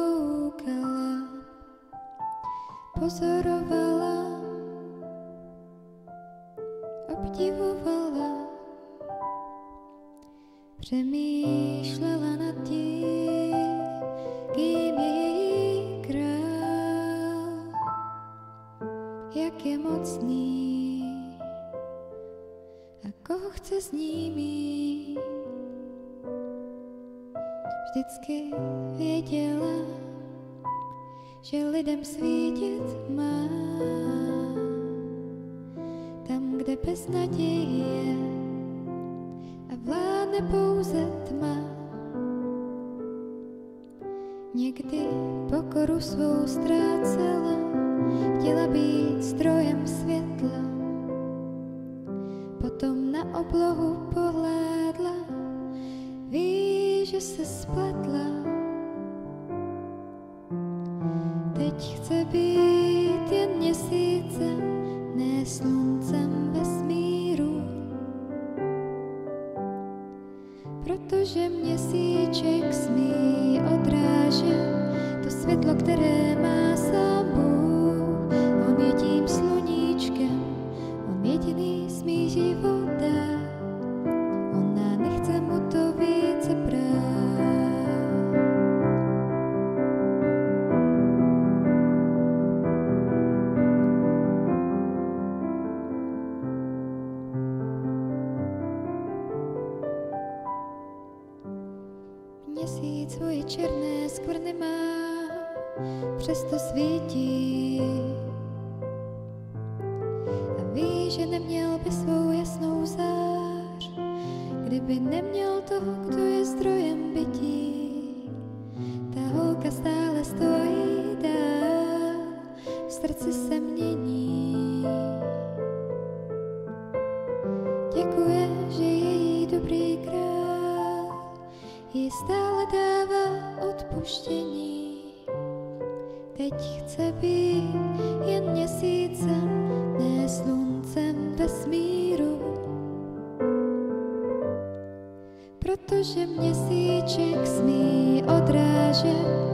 koukala, pozorovala, obdivovala, přemýšlela nad tím, kým je její král, jak je mocný a koho chce s ní mít. Vždycky věděla, že lidem svítit má, tam, kde bez naděje a vládne pouze tma. Někdy pokoru svou ztrácela, chtěla být zdrojem světla, potom na oblohu pohlédla, ví, že se spletla. Teď chce být jen měsícem, ne sluncem vesmíru, protože měsíček smí odrážet to světlo, které má sám Bůh. On je tím sluníčkem, on jediný smí život dát, ona nechce mu to více brát. Měsíc svoje černé skvrny má, přesto svítí a ví, že neměl by svou jasnou zář, kdyby neměl toho, kdo je zdrojem bytí. Ta holka stále stojí dál, v srdci se mění. Děkuje, že její dobrý král jí stále dává odpuštění. Teď chce být jen měsícem, ne sluncem vesmíru, protože měsíček smí odrážet